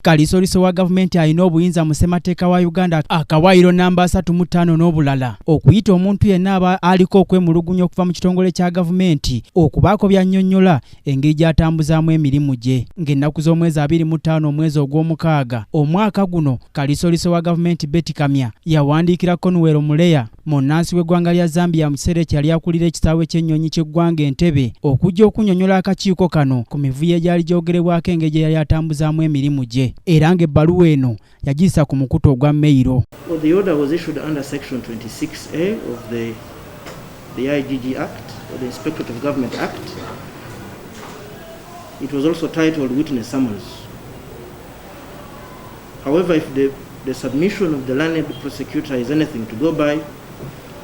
Kalisoliiso wa gavumenti alina obuyinza mu ssemateeka wa Uganda akawaayiro namba 35 n'obulala okuyita omuntu yenna aba aliko okwemulugunya okuva mu kitongole kya gavumenti okubaako byannyonnyola engeri gy'atambuzaamu emirimu gye. Ng'ennaku z'omwezi 25 omwezi ogw'omukaaga omwaka guno, Kalisoliiso wa gavumenti Betty Kamya yawandiikira Cornwell Muleya, munnansi w'eggwanga lya Zambia mu kiseera ekyali akulira ekisawe ky'ennyonyi ky'egwanga Entebbe okujja okunyonnyola akakiiko kano ku mivuyo egyali gyogerebwako engeri gye yali atambuzaamu emirimu gye. Era ng'ebbaluwa eno yagiyisa ku mukutu ogwa Mayiro. The order was issued under section 26A of the IGG Act, or the Inspectorate of Government Act. It was also titled Witness Summons. However, if the submission of the learned prosecutor is anything to go by,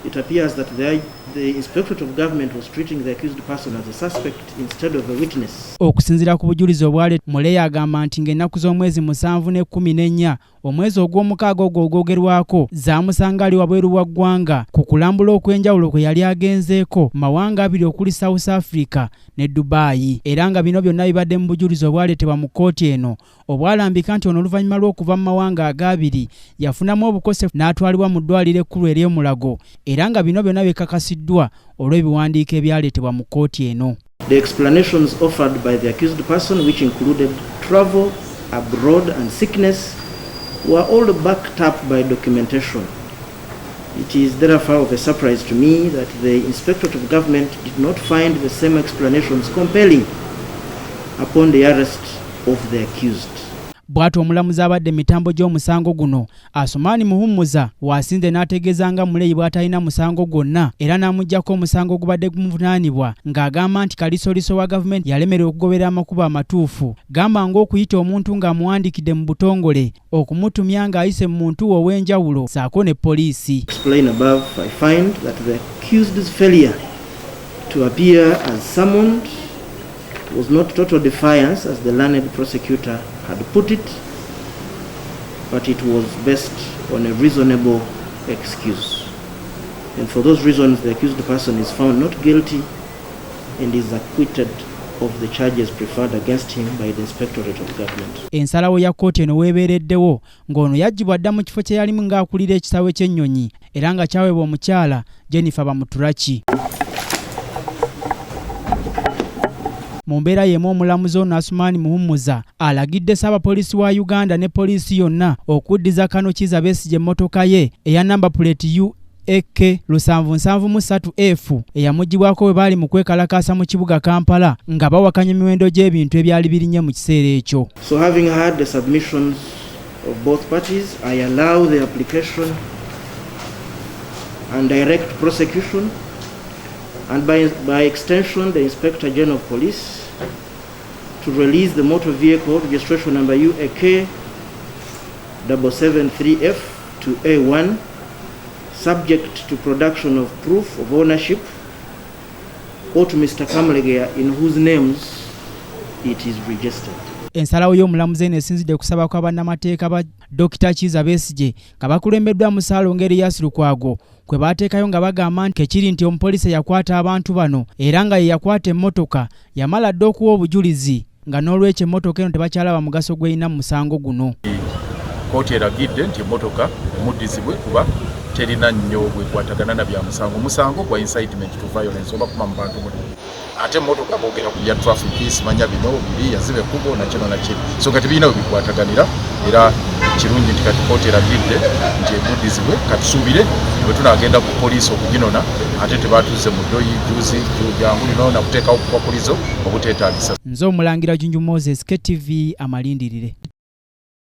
it appears that the Inspectorate of Government was treating the accused person as a suspect instead of a witness. Okusinziira ku bujulizi obwale, Muleya agamba nti ng'ennaku z'omwezi 7 ne 14 omwezi ogw'omukaaga ogwo ogwogerwako zaamusanga ali wabweru wa ggwanga ku kulambula okw'enjawulo kwe yali agenzeeko mawanga abiri okuli South Africa ne Dubai. Era nga bino byonna bibadde mu bujulizi obwaleetebwa mu kkooti eno obwalambika nti ono oluvannyuma lw'okuva mu mawanga ag'abiri yafunamu obukosefu n'atwalibwa mu ddwaliro ekkulu ery'Omulago. Era nga bino byonna bikakasiddwa olw'ebiwandiiko ebyaleetebwa mu kkooti eno. The explanations offered by the accused person, which included travel abroad and sickness, were all backed up by documentation. It is therefore of a surprise to me that the Inspectorate of Government did not find the same explanations compelling upon the arrest of the accused. Bw'atyo omulamuzi abadde mitambo gy'omusango guno Asumani Muhumuza wasinze n'ategeeza nga Muleyi bw'atalina musango gwonna era n'amuggyako omusango gubadde gumuvunaanibwa ng'agamba nti Kalisoliiso wa gavumenti yalemererwa okugoberera amakubo amatuufu. Gamba ng'okuyita omuntu ng'amuwandiikidde mu butongole okumutumya ng'ayise mu muntu ow'enjawulo saako ne poliisi. Explain above, I find that the accused's failure to appear as summoned was not total defiance as the learned prosecutor had put it, but it was based on a reasonable excuse. And for those reasons, the accused person is found not guilty and is acquitted of the charges preferred against him by the Inspectorate of Government. Ensalawo ya kkooti eno weebeereddewo ng'ono yaggyibwa dda mu kifo kye yalimu ng'akulira ekisawe ky'ennyonyi era nga kyaweebwa omukyala Jennifer Bamuturaki. Mu mbeera y'emu omulamuzi ono Asumani Muhumuza alagidde Ssaabapoliisi wa Uganda ne poliisi yonna okuddiza Kano Ky'egwanga emmotoka ye eya namba puleti UAK 773F eyamuggyibwako we baali mu kwekalakaasa mu kibuga Kampala nga bawakanya emiwendo gy'ebintu ebyali birinye mu kiseera ekyo. So having heard the submissions of both parties, I allow the application and direct prosecution and by extension the Inspector General of Police to release the motor vehicle registration number UAK 773F to A1 subject to production of proof of ownership or to Mr. Kamlegeya in whose names it is registered. Ensalawo y'omulamuzi eno esinzidde kusaba kwa bannamateeka ba Dr. Kyekisawe nga bakulembeddwa mu Ssaalo ngeri Lukwago kwe baateekayo nga bagamba nti kekiri nti omupoliisi yakwata abantu bano era nga ye yakwata emmotoka yamala dda okuwa obujulizi nga n'olwekyo emmotoka eno tebakyalaba mugaso gw'erina mu musango guno. Kkooti eragidde nti emmotoka emuddizibwe kuba terina nnyo bwekwatagana na bya musango. Musango gwa incitement to violence oba kuma mu bantu mulimu. Ate emmotoka boogera ku bya traffic peace manya bino biri yazibe kubo na kino na kino. So kati birina we bikwataganira era kirungi nti kati kkooti eragidde nti emuddizibwe katusuubire bwe tunaagenda ku poliisi okuginona ate tebaatuze mu ddoyi juzi jangu lino na kuteekawo okukwakulizo obuteetaagisa. Nze Omulangira Junju Moses, KTV amalindirire.